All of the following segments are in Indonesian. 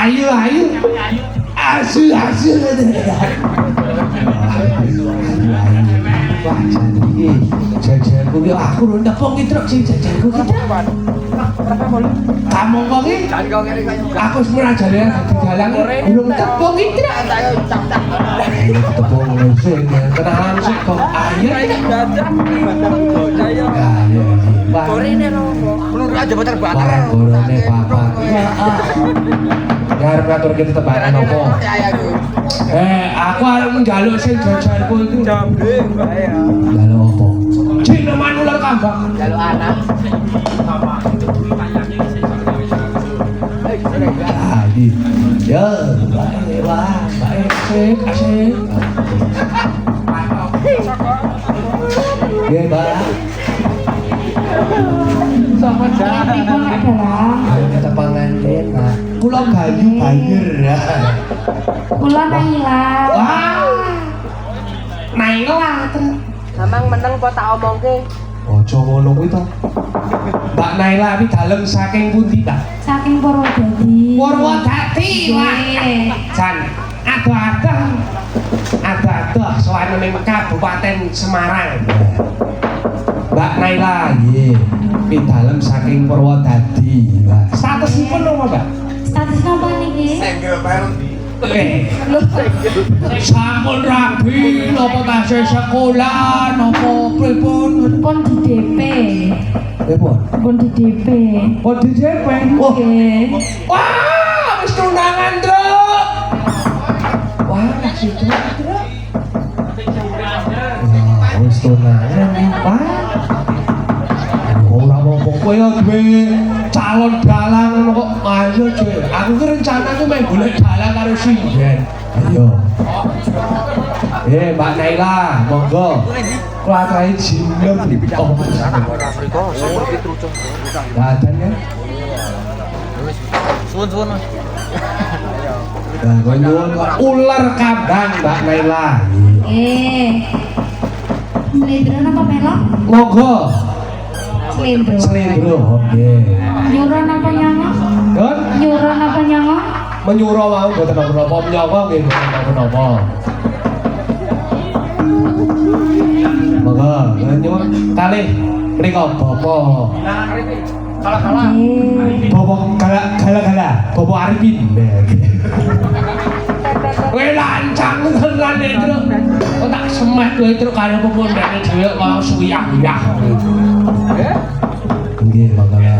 ayu asu wah jadi jajanku ki aku lho tepung ki truk sing jajanku ki kamu kok ki aku semua jalan di dalang belum tepung ki truk tepung sing kenalan sik kok ayo gorene lho peluru aja terbakar gorene papa ya arep ngatur kita tebakan opo aku arep njaluk sing jajanku itu njaluk opo cina manular kambang njaluk anak ya baik asik ya Mbak sama jalan kita panganin Pak kula gayu banyer ya kula Naila Naila Mamang meneng kok tak omongke aja ngono kuwi to Mbak Naila iki dalem saking pundi ta saking Purwodadi wah jan adoh sowan ning Kabupaten Semarang Mbak Naila nggih iki dalem saking Purwodadi statusipun nopo Mbak status napa niki sampun rabi napa tasih sekolah napa pripun pun di DP pun di DP nggih wah wis tunangan Truk wah situ Truk wis tunangan Pak ora apa-apa kowe duwe calon dalang kok ayo cuy aku ki rencanaku main golek dalang karo sinden ayo Mbak Naila monggo kula aturahi jinem oh dadan ya suwun ular kambang Mbak Naila Slendro napa melok? Monggo Slendro nggih nyuruh napa nyongo? Nyuruh napa nyongo? Menyuruh mau mboten napa-napa menyapa nggih mboten napa-napa monggo nyuwun kalih mriko bapak gala bapak Arifin kowe lancang tenan itu kok tak semet kowe itu karo pepundhane dhewe kok suyah-uyah nggih mangga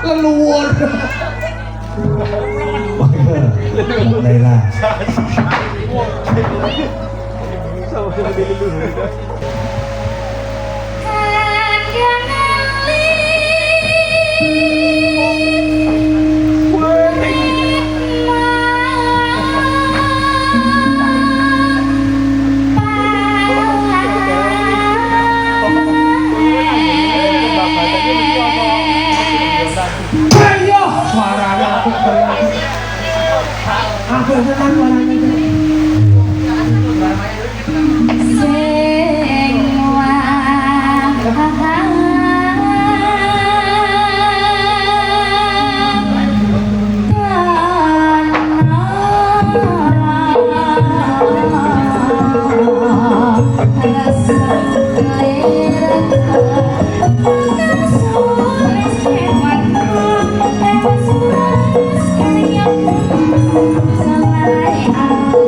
leluhur Naila aku senang warnanya Sampai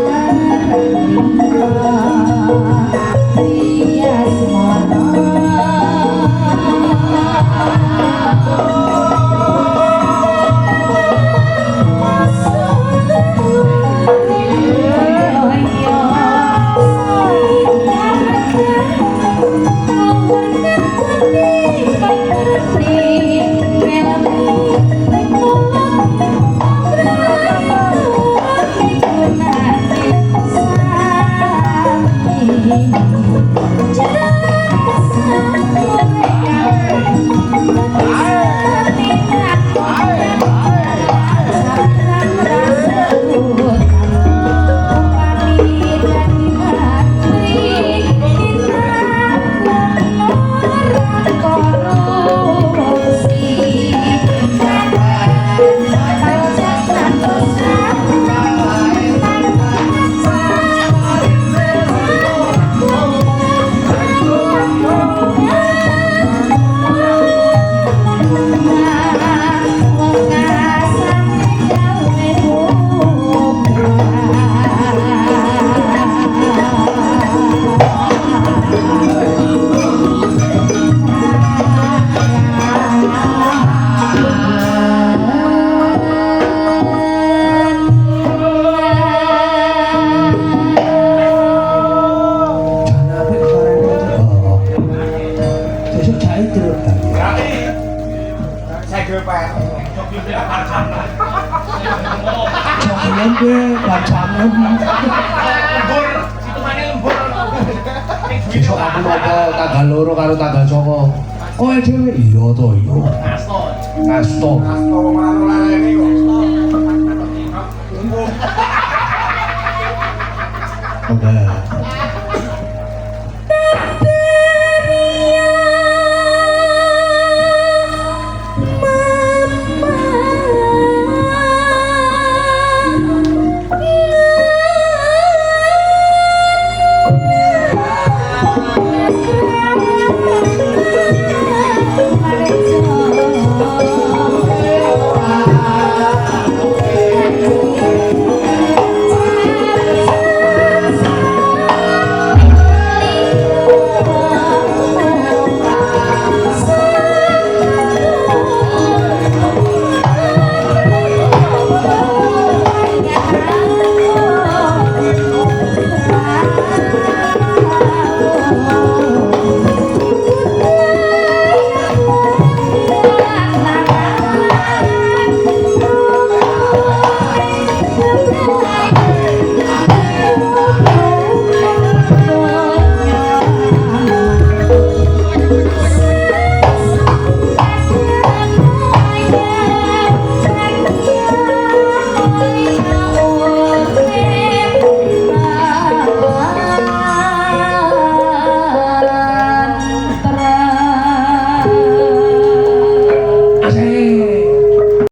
Jangan deh, bacamu. Besok aku nopo tanggal loro karo tanggal 9. Kowe dhewe iya to iya. Asto. Oke.